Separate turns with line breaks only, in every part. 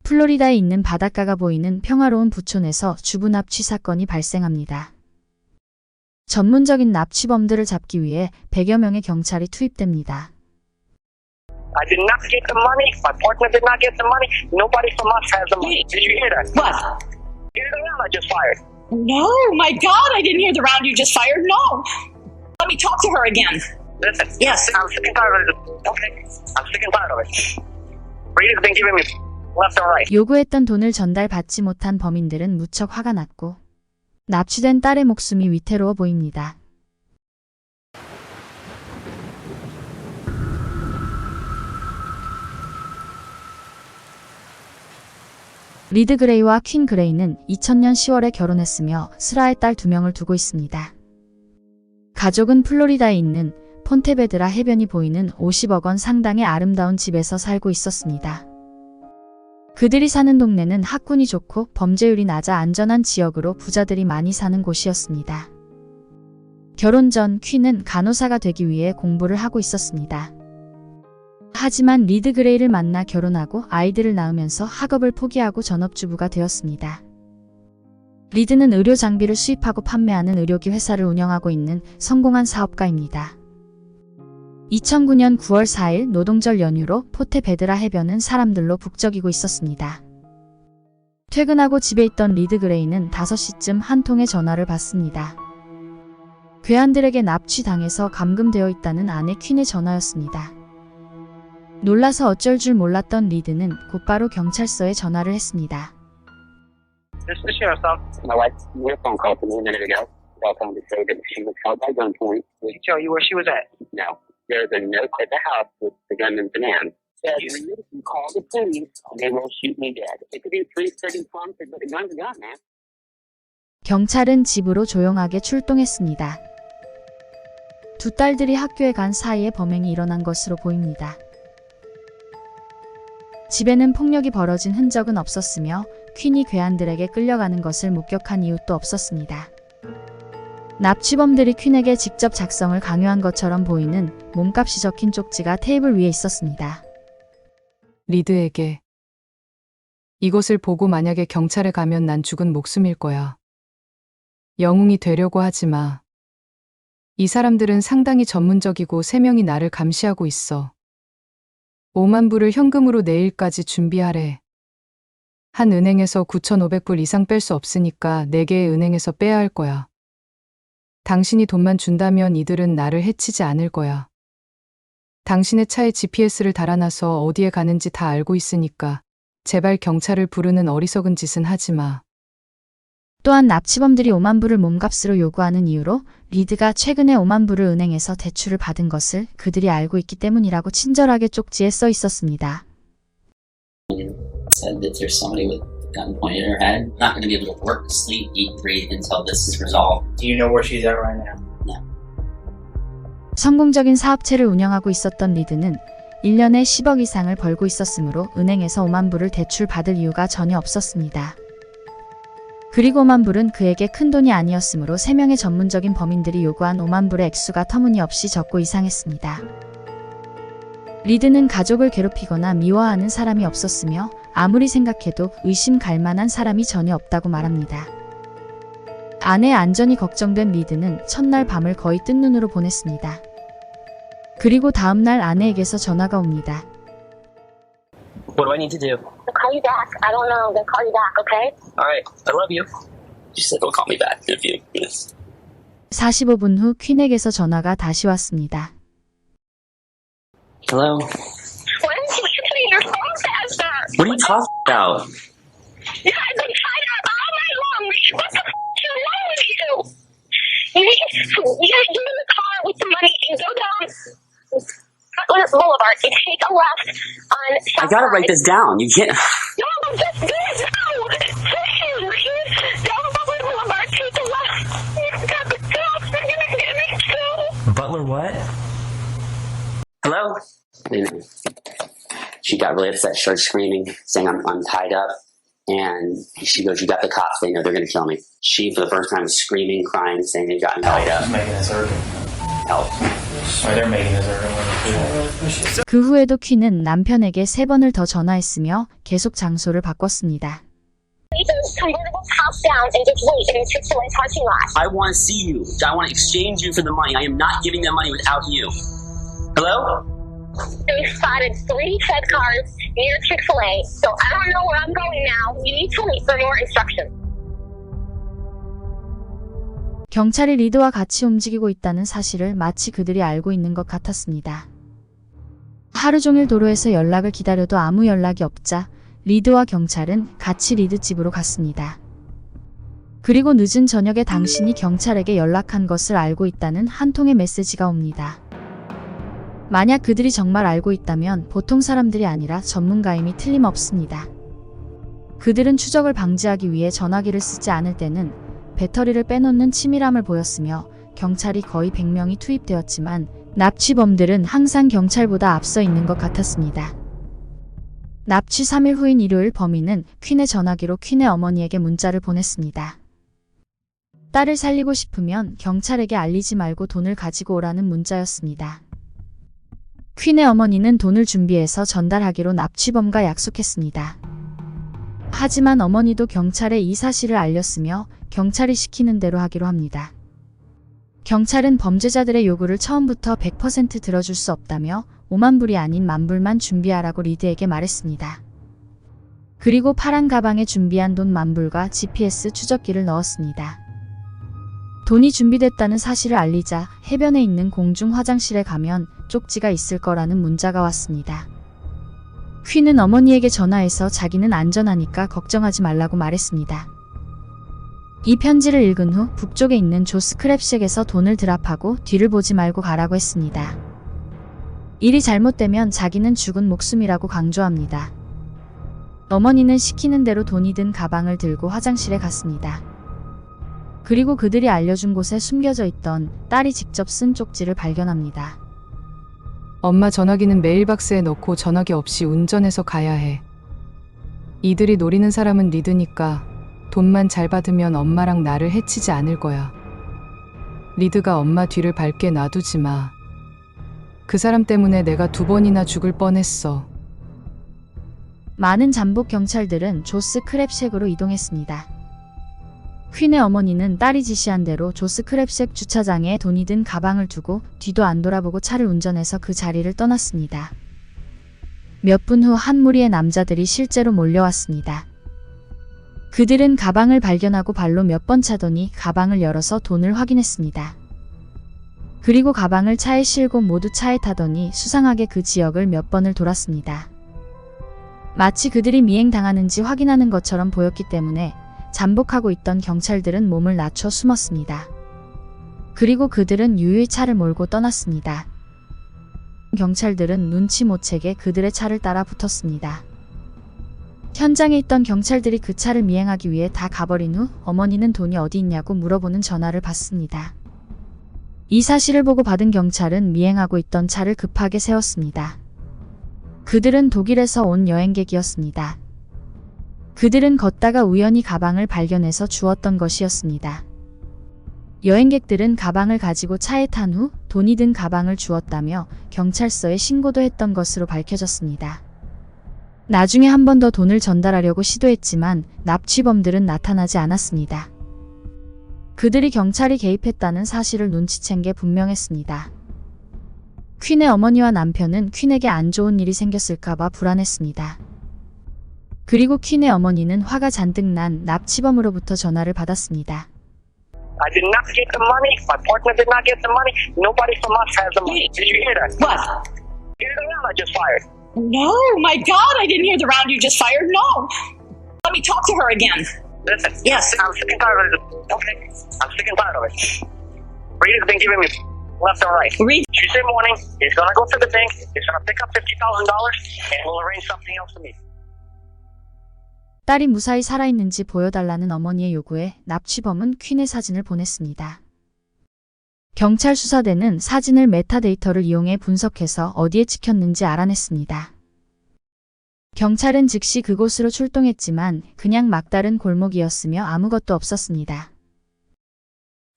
플로리다에 있는 바닷가가 보이는 평화로운 부촌에서 주부 납치 사건이 발생합니다. 전문적인 납치범들을 잡기 위해 100여 명의 경찰이 투입됩니다.
I did not get the money. My partner did not get the money. Nobody from us has the money. Did you hear that?
What?
You hear the round I just fired?
No, my God, I didn't hear the round you just fired. No. Let me talk to her again.
Listen.
Yes.
I'm sick and tired of it. Okay. I'm sick and tired of it. Rita's been giving me left and right.
요구했던 돈을 전달받지 못한 범인들은 무척 화가 났고 납치된 딸의 목숨이 위태로워 보입니다. 리드 그레이와 퀸 그레이는 2000년 10월에 결혼했으며 슬아의 딸 2명을 두고 있습니다. 가족은 플로리다에 있는 폰테베드라 해변이 보이는 50억 원 상당의 아름다운 집에서 살고 있었습니다. 그들이 사는 동네는 학군이 좋고 범죄율이 낮아 안전한 지역으로 부자들이 많이 사는 곳이었습니다. 결혼 전 퀸은 간호사가 되기 위해 공부를 하고 있었습니다. 하지만 리드 그레이를 만나 결혼하고 아이들을 낳으면서 학업을 포기하고 전업주부가 되었습니다. 리드는 의료 장비를 수입하고 판매하는 의료기 회사를 운영하고 있는 성공한 사업가입니다. 2009년 9월 4일 노동절 연휴로 포테베드라 해변은 사람들로 북적이고 있었습니다. 퇴근하고 집에 있던 리드 그레이는 5시쯤 한 통의 전화를 받습니다. 괴한들에게 납치당해서 감금되어 있다는 아내 퀸의 전화였습니다. 놀라서 어쩔 줄 몰랐던 리드는 곧바로 경찰서에 전화를 했습니다.
This is the sheriff's office.
My wife made a phone call to me a minute ago. Calling to say that she was held by gunpoint.
Did she tell you where she was at?
No. There's a note at the house with the gunman's demand. Says, you call the police, they will shoot me dead. It could be 330 kilometers, but the gun's a gun, man.
경찰은 집으로 조용하게 출동했습니다. 두 딸들이 학교에 간 사이에 범행이 일어난 것으로 보입니다. 집에는 폭력이 벌어진 흔적은 없었으며 퀸이 괴한들에게 끌려가는 것을 목격한 이웃도 없었습니다. 납치범들이 퀸에게 직접 작성을 강요한 것처럼 보이는 몸값이 적힌 쪽지가 테이블 위에 있었습니다.
리드에게 이것을 보고 만약에 경찰에 가면 난 죽은 목숨일 거야. 영웅이 되려고 하지 마. 이 사람들은 상당히 전문적이고 3명이 나를 감시하고 있어. 5만 불을 현금으로 내일까지 준비하래. 한 은행에서 9,500불 이상 뺄 수 없으니까 4개의 은행에서 빼야 할 거야. 당신이 돈만 준다면 이들은 나를 해치지 않을 거야. 당신의 차에 GPS를 달아놔서 어디에 가는지 다 알고 있으니까 제발 경찰을 부르는 어리석은 짓은 하지 마.
또한 납치범들이 5만 불을 몸값으로 요구하는 이유로 리드가 최근에 5만 불을 은행에서 대출을 받은 것을 그들이 알고 있기 때문이라고 친절하게 쪽지에 써 있었습니다.
Said that there's somebody with a gun pointed at her head. Not going to be able to work, sleep, eat, breathe until this is resolved.
Do you know where she's at right now?
No.
성공적인 사업체를 운영하고 있었던 리드는 1년에 10억 이상을 벌고 있었으므로 은행에서 5만 불을 대출받을 이유가 전혀 없었습니다. 그리고 5만 불은 그에게 큰 돈이 아니었으므로 3명의 전문적인 범인들이 요구한 5만 불의 액수가 터무니없이 적고 이상했습니다. 리드는 가족을 괴롭히거나 미워하는 사람이 없었으며 아무리 생각해도 의심 갈 만한 사람이 전혀 없다고 말합니다. 아내의 안전이 걱정된 리드는 첫날 밤을 거의 뜬 눈으로 보냈습니다. 그리고 다음날 아내에게서 전화가 옵니다.
What do I need to do?
They'll call you back. I don't know. They'll call you back, okay?
Alright, I love you.
She said they'll call me back in a few minutes.
45분 후 퀸에게서 전화가 다시 왔습니다.
Hello?
Why didn't you answer your phone faster?
What are you talking about?
Yeah, I've been trying to all night long. What the f*** is wrong with you? You need to get in the car with the money and go down Cutler Boulevard and take a left on South
I gotta write
Side.
this down. You can't.
No, just do it now. Please. Down Butler Boulevard, take a left. You got the cops. They're gonna get me too.
Butler what? Hello?
You know, she got really upset, started screaming, saying I'm tied up. And she goes, you got the cops, they know they're going to kill me. She, for the first time, was screaming, crying, saying they got me tied up.
Making this urgent.
help.
they're making this everyone.
그 후에도 퀸은 남편에게 3번을 더 전화했으며 계속 장소를 바꿨습니다.
Ethan's convertible house down and just wait in Chick-fil-A parking lot.
I want to see you. I want to exchange you for the money. I am not giving them money without you. Hello?
They spotted 3 Fed cars near Chick-fil-A, so I don't know where I'm going now. You need to wait for more instructions.
경찰이 리드와 같이 움직이고 있다는 사실을 마치 그들이 알고 있는 것 같았습니다. 하루 종일 도로에서 연락을 기다려도 아무 연락이 없자 리드와 경찰은 같이 리드 집으로 갔습니다. 그리고 늦은 저녁에 당신이 경찰에게 연락한 것을 알고 있다는 한 통의 메시지가 옵니다. 만약 그들이 정말 알고 있다면 보통 사람들이 아니라 전문가임이 틀림없습니다. 그들은 추적을 방지하기 위해 전화기를 쓰지 않을 때는 배터리를 빼놓는 치밀함을 보였으며 경찰이 거의 100명이 투입되었지만 납치범들은 항상 경찰보다 앞서 있는 것 같았습니다. 납치 3일 후인 일요일 범인은 퀸의 전화기로 퀸의 어머니에게 문자를 보냈습니다. 딸을 살리고 싶으면 경찰에게 알리지 말고 돈을 가지고 오라는 문자였습니다. 퀸의 어머니는 돈을 준비해서 전달하기로 납치범과 약속했습니다. 하지만 어머니도 경찰에 이 사실을 알렸으며 경찰이 시키는 대로 하기로 합니다. 경찰은 범죄자들의 요구를 처음부터 100% 들어줄 수 없다며 5만 불이 아닌 10,000불만 준비하라고 리드에게 말했습니다. 그리고 파란 가방에 준비한 돈 10,000불과 GPS 추적기를 넣었습니다. 돈이 준비됐다는 사실을 알리자 해변에 있는 공중 화장실에 가면 쪽지가 있을 거라는 문자가 왔습니다. 퀸은 어머니에게 전화해서 자기는 안전하니까 걱정하지 말라고 말했습니다. 이 편지를 읽은 후 북쪽에 있는 조 스크랩쉑에서 돈을 드랍하고 뒤를 보지 말고 가라고 했습니다. 일이 잘못되면 자기는 죽은 목숨이라고 강조합니다. 어머니는 시키는 대로 돈이 든 가방을 들고 화장실에 갔습니다. 그리고 그들이 알려준 곳에 숨겨져 있던 딸이 직접 쓴 쪽지를 발견합니다.
엄마 전화기는 메일박스에 넣고 전화기 없이 운전해서 가야 해. 이들이 노리는 사람은 리드니까 돈만 잘 받으면 엄마랑 나를 해치지 않을 거야. 리드가 엄마 뒤를 밟게 놔두지 마. 그 사람 때문에 내가 2번이나 죽을 뻔했어.
많은 잠복 경찰들은 조스 크랩쉑으로 이동했습니다. 퀸의 어머니는 딸이 지시한 대로 조스 크랩쉑 주차장에 돈이 든 가방을 두고 뒤도 안 돌아보고 차를 운전해서 그 자리를 떠났습니다. 몇 분 후 한 무리의 남자들이 실제로 몰려왔습니다. 그들은 가방을 발견하고 발로 몇 번 차더니 가방을 열어서 돈을 확인했습니다. 그리고 가방을 차에 실고 모두 차에 타더니 수상하게 그 지역을 몇 번을 돌았습니다. 마치 그들이 미행당하는지 확인하는 것처럼 보였기 때문에 잠복하고 있던 경찰들은 몸을 낮춰 숨었습니다. 그리고 그들은 유유히 차를 몰고 떠났습니다. 경찰들은 눈치 못 채게 그들의 차를 따라 붙었습니다. 현장에 있던 경찰들이 그 차를 미행하기 위해 다 가버린 후 어머니는 돈이 어디 있냐고 물어보는 전화를 받습니다. 이 사실을 보고 받은 경찰은 미행하고 있던 차를 급하게 세웠습니다. 그들은 독일에서 온 여행객이었습니다. 그들은 걷다가 우연히 가방을 발견해서 주웠던 것이었습니다. 여행객들은 가방을 가지고 차에 탄 후 돈이 든 가방을 주웠다며 경찰서에 신고도 했던 것으로 밝혀졌습니다. 나중에 한 번 더 돈을 전달하려고 시도했지만 납치범들은 나타나지 않았습니다. 그들이 경찰이 개입했다는 사실을 눈치챈 게 분명했습니다. 퀸의 어머니와 남편은 퀸에게 안 좋은 일이 생겼을까봐 불안했습니다. 그리고 퀸의 어머니는 화가 잔뜩 난 납치범으로부터 전화를 받았습니다.
I did not get the money. My partner did not get the money. Nobody from us has the money. Did you hear that?
What?
Hear the round I just fired.
No, my God, I didn't hear the round you just fired. No. Let me talk to her again.
Listen.
Yes.
I'm sick and tired of it. Okay. I'm sick and tired of it. Reed's been giving me left and right.
Reed.
Tuesday morning, he's gonna go to the bank. He's gonna pick up $50,000 and we'll arrange something else to meet.
딸이 무사히 살아있는지 보여달라는 어머니의 요구에 납치범은 퀸의 사진을 보냈습니다. 경찰 수사대는 사진을 메타데이터를 이용해 분석해서 어디에 찍혔는지 알아냈습니다. 경찰은 즉시 그곳으로 출동했지만 그냥 막다른 골목이었으며 아무것도 없었습니다.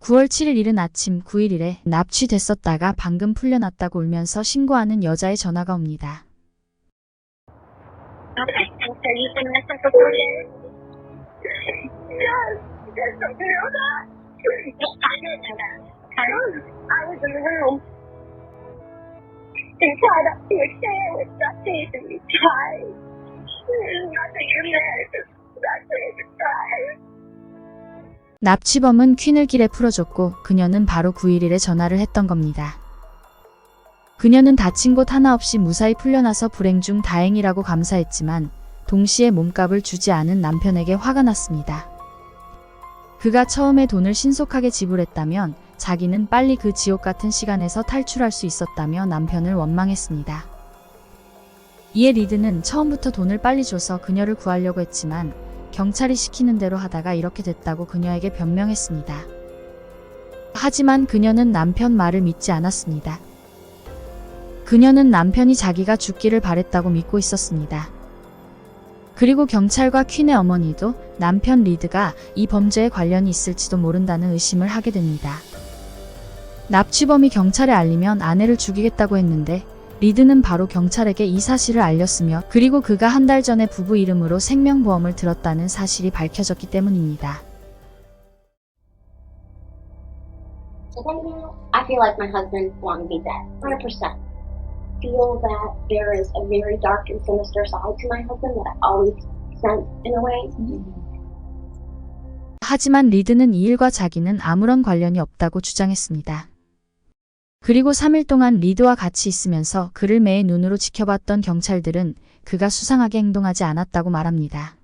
9월 7일 이른 아침 9일에 납치됐었다가 방금 풀려났다고 울면서 신고하는 여자의 전화가 옵니다.
Okay, and so you've been missing for 4 days? Yes, there's something about that. No, I didn't know that. I was in the room. They tied up to a chair with duct tape and we tried. There's nothing in there, just duct tape and ties.
납치범은 퀸을 길에 풀어줬고 그녀는 바로 911에 전화를 했던 겁니다. 그녀는 다친 곳 하나 없이 무사히 풀려나서 불행 중 다행이라고 감사했지만 동시에 몸값을 주지 않은 남편에게 화가 났습니다. 그가 처음에 돈을 신속하게 지불했다면 자기는 빨리 그 지옥 같은 시간에서 탈출할 수 있었다며 남편을 원망했습니다. 이에 리드는 처음부터 돈을 빨리 줘서 그녀를 구하려고 했지만 경찰이 시키는 대로 하다가 이렇게 됐다고 그녀에게 변명했습니다. 하지만 그녀는 남편 말을 믿지 않았습니다. 그녀는 남편이 자기가 죽기를 바랬다고 믿고 있었습니다. 그리고 경찰과 퀸의 어머니도 남편 리드가 이 범죄에 관련이 있을지도 모른다는 의심을 하게 됩니다. 납치범이 경찰에 알리면 아내를 죽이겠다고 했는데 리드는 바로 경찰에게 이 사실을 알렸으며 그리고 그가 한 달 전에 부부 이름으로 생명보험을 들었다는 사실이 밝혀졌기 때문입니다.
I feel like my husband wanted me dead. 100%. Feel that there is a very dark and sinister side to my husband that I always sense in a way.
하지만 리드는 이 일과 자기는 아무런 관련이 없다고 주장했습니다. 그리고 3일 동안 리드와 같이 있으면서 그를 매의 눈으로 지켜봤던 경찰들은 그가 수상하게 행동하지 않았다고 말합니다.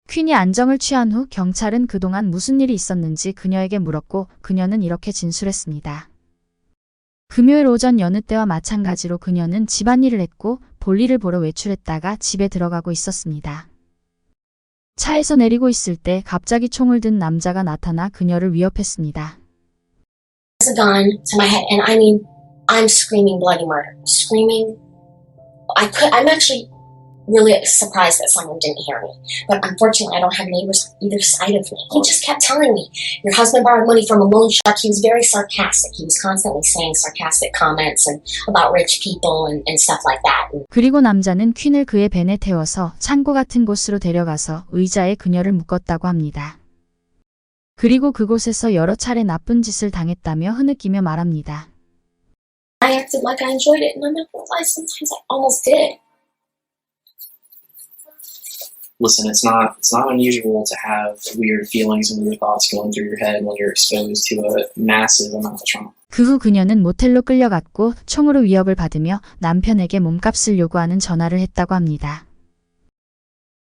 퀸이 안정을 취한 후 경찰은 그동안 무슨 일이 있었는지 그녀에게 물었고 그녀는 이렇게 진술했습니다. 금요일 오전 여느 때와 마찬가지로 그녀는 집안일을 했고 볼일을 보러 외출했다가 집에 들어가고 있었습니다. 차에서 내리고 있을 때 갑자기 총을 든 남자가 나타나 그녀를 위협했습니다.
A gun to my head, and I mean, I'm screaming bloody murder, screaming. I'm actually really surprised that someone didn't hear me, but unfortunately I don't have neighbors on either side of me. He just kept telling me, your husband borrowed money from a loan shark. He was very sarcastic. He was constantly saying sarcastic comments and about rich people and stuff like that.
그리고 남자는 퀸을 그의 벤에 태워서 창고 같은 곳으로 데려가서 의자에 그녀를 묶었다고 합니다. 그리고 그곳에서 여러 차례 나쁜 짓을 당했다며 흐느끼며 말합니다.
I acted like I enjoyed it, and I'm not gonna lie, sometimes I almost did.
Listen, it's not unusual to have weird feelings and weird thoughts going through your head when you're exposed to a massive amount of trauma.
그 후 그녀는 모텔로 끌려갔고 총으로 위협을 받으며 남편에게 몸값을 요구하는 전화를 했다고 합니다.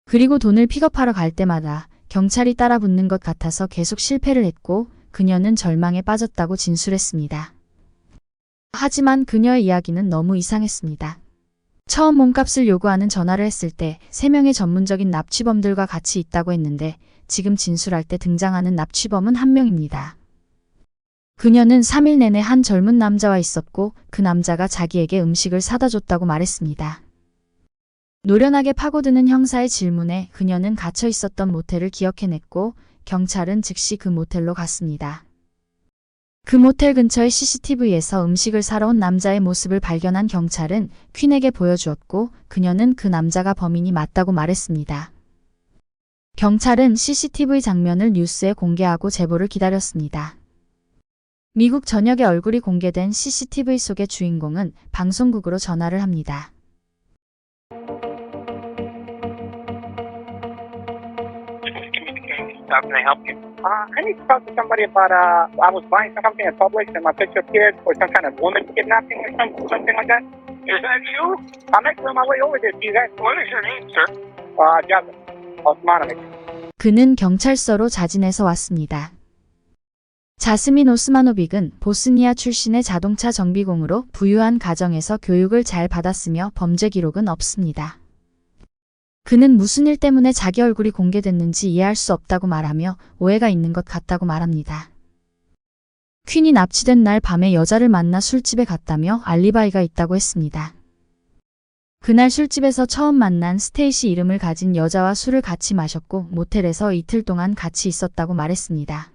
그리고 돈을 픽업하러 갈 때마다 경찰이 따라붙는 것 같아서 계속 실패를 했고 그녀는 절망에 빠졌다고 진술했습니다. 하지만 그녀의 이야기는 너무 이상했습니다. 처음 몸값을 요구하는 전화를 했을 때 3명의 전문적인 납치범들과 같이 있다고 했는데 지금 진술할 때 등장하는 납치범은 1명입니다. 그녀는 3일 내내 한 젊은 남자와 있었고 그 남자가 자기에게 음식을 사다 줬다고 말했습니다. 노련하게 파고드는 형사의 질문에 그녀는 갇혀 있었던 모텔을 기억해냈고 경찰은 즉시 그 모텔로 갔습니다. 그 모텔 근처의 CCTV에서 음식을 사러 온 남자의 모습을 발견한 경찰은 퀸에게 보여주었고 그녀는 그 남자가 범인이 맞다고 말했습니다. 경찰은 CCTV 장면을 뉴스에 공개하고 제보를 기다렸습니다. 미국 전역의 얼굴이 공개된 CCTV 속의 주인공은 방송국으로 전화를 합니다.
How can I help you? I need to talk to somebody about, I was buying something at Publix and my picture appeared for some kind of woman kidnapping or something like that. Is that you? I'm actually on my way over there to you guys. What is your name, sir? Jasmine Osmanovic.
그는 경찰서로 자진해서 왔습니다. 자스민 오스마노빅은 보스니아 출신의 자동차 정비공으로 부유한 가정에서 교육을 잘 받았으며 범죄 기록은 없습니다. 그는 무슨 일 때문에 자기 얼굴이 공개됐는지 이해할 수 없다고 말하며 오해가 있는 것 같다고 말합니다. 퀸이 납치된 날 밤에 여자를 만나 술집에 갔다며 알리바이가 있다고 했습니다. 그날 술집에서 처음 만난 스테이시 이름을 가진 여자와 술을 같이 마셨고 모텔에서 이틀 동안 같이 있었다고 말했습니다.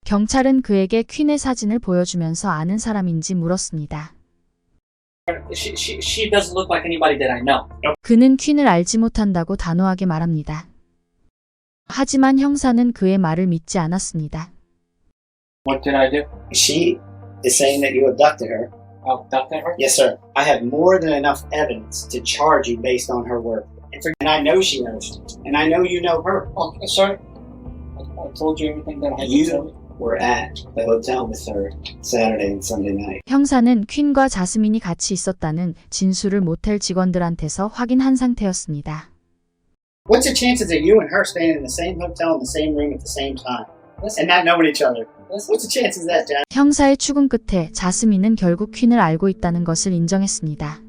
경찰은 그에게 퀸의 사진을 보여주면서 아는 사람인지 물었습니다.
She doesn't look like anybody that I know.
그는 퀸을 알지 못한다고 단호하게 말합니다. 하지만 형사는 그의 말을 믿지 않았습니다.
What did I do?
She is saying that you abducted her.
Abducted her?
Yes, sir. I have more than enough evidence to charge you based on her word. And I know she knows you. And I know you know her.
Okay, sir. I told you everything that I had to tell you.
Were at the hotel with her Saturday and Sunday night.
형사는 퀸과 자스민이 같이 있었다는 진술을 모텔 직원들한테서 확인한 상태였습니다.
What's the chances of you and her staying in the same hotel in the same room at the same time and not knowing each other? What's the chances of that, Jack?
형사의 추궁 끝에 자스민은 결국 퀸을 알고 있다는 것을 인정했습니다.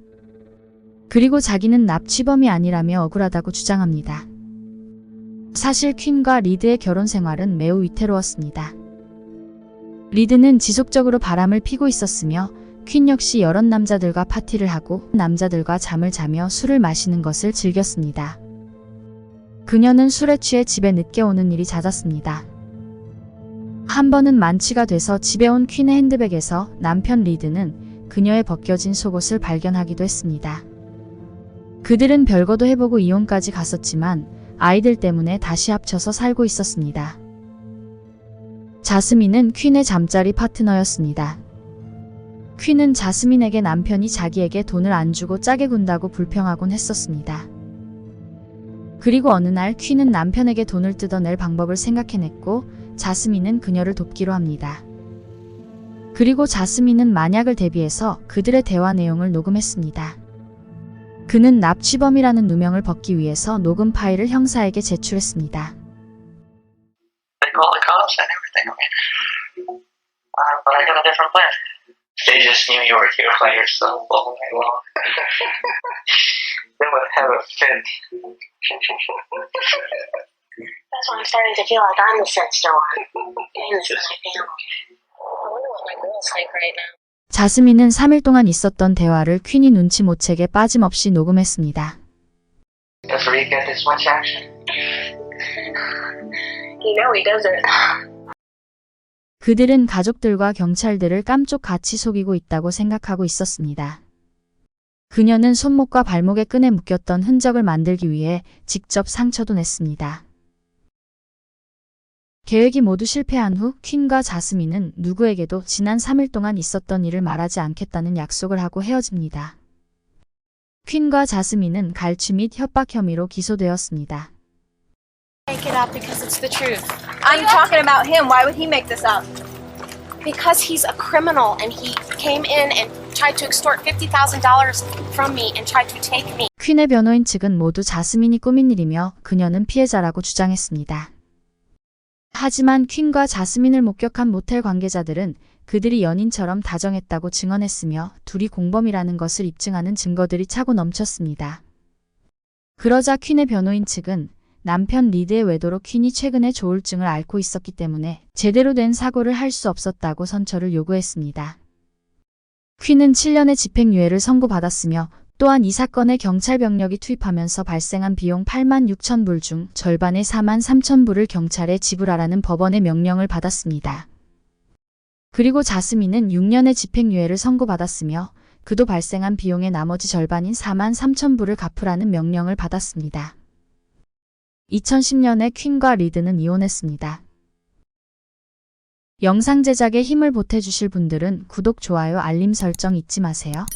그리고 자기는 납치범이 아니라며 억울하다고 주장합니다. 사실 퀸과 리드의 결혼 생활은 매우 위태로웠습니다. 리드는 지속적으로 바람을 피고 있었으며 퀸 역시 여러 남자들과 파티를 하고 남자들과 잠을 자며 술을 마시는 것을 즐겼습니다. 그녀는 술에 취해 집에 늦게 오는 일이 잦았습니다. 한 번은 만취가 돼서 집에 온 퀸의 핸드백에서 남편 리드는 그녀의 벗겨진 속옷을 발견하기도 했습니다. 그들은 별거도 해보고 이혼까지 갔었지만 아이들 때문에 다시 합쳐서 살고 있었습니다. 자스민은 퀸의 잠자리 파트너였습니다. 퀸은 자스민에게 남편이 자기에게 돈을 안 주고 짜게 군다고 불평하곤 했었습니다. 그리고 어느 날 퀸은 남편에게 돈을 뜯어낼 방법을 생각해냈고 자스민은 그녀를 돕기로 합니다. 그리고 자스민은 만약을 대비해서 그들의 대화 내용을 녹음했습니다. 그는 납치범이라는 누명을 벗기 위해서 녹음 파일을 형사에게 제출했습니다.
They call the cops and everything. But I have a different plan. They just knew you were here by yourself all night long. They would have a fit.
That's why I'm starting to feel like I'm the sensitive one. And this is my family. I wonder what my girl's like right now.
자스민은 3일 동안 있었던 대화를 퀸이 눈치 못 채게 빠짐없이 녹음했습니다.
Does Reed get this much action?
You know he doesn't.
그들은 가족들과 경찰들을 깜짝같이 속이고 있다고 생각하고 있었습니다. 그녀는 손목과 발목에 끈에 묶였던 흔적을 만들기 위해 직접 상처도 냈습니다. 계획이 모두 실패한 후 퀸과 자스민은 누구에게도 지난 3일 동안 있었던 일을 말하지 않겠다는 약속을 하고 헤어집니다. 퀸과 자스민은 갈취 및 협박 혐의로 기소되었습니다.
Make it up because it's the truth. I'm talking about him. Why would he make this up? Because he's a criminal and he came in and tried to extort $50,000 from me and tried to take me.
퀸의 변호인 측은 모두 자스민이 꾸민 일이며 그녀는 피해자라고 주장했습니다. 하지만 퀸과 자스민을 목격한 모텔 관계자들은 그들이 연인처럼 다정했다고 증언했으며 둘이 공범이라는 것을 입증하는 증거들이 차고 넘쳤습니다. 그러자 퀸의 변호인 측은 남편 리드의 외도로 퀸이 최근에 조울증을 앓고 있었기 때문에 제대로 된 사고를 할 수 없었다고 선처를 요구했습니다. 퀸은 7년의 집행유예를 선고받았으며 또한 이 사건에 경찰 병력이 투입하면서 발생한 비용 86,000불 중 절반의 43,000불을 경찰에 지불하라는 법원의 명령을 받았습니다. 그리고 자스민은 6년의 집행유예를 선고받았으며 그도 발생한 비용의 나머지 절반인 43,000불을 갚으라는 명령을 받았습니다. 2010년에 퀸과 리드는 이혼했습니다. 영상 제작에 힘을 보태주실 분들은 구독, 좋아요, 알림 설정 잊지 마세요.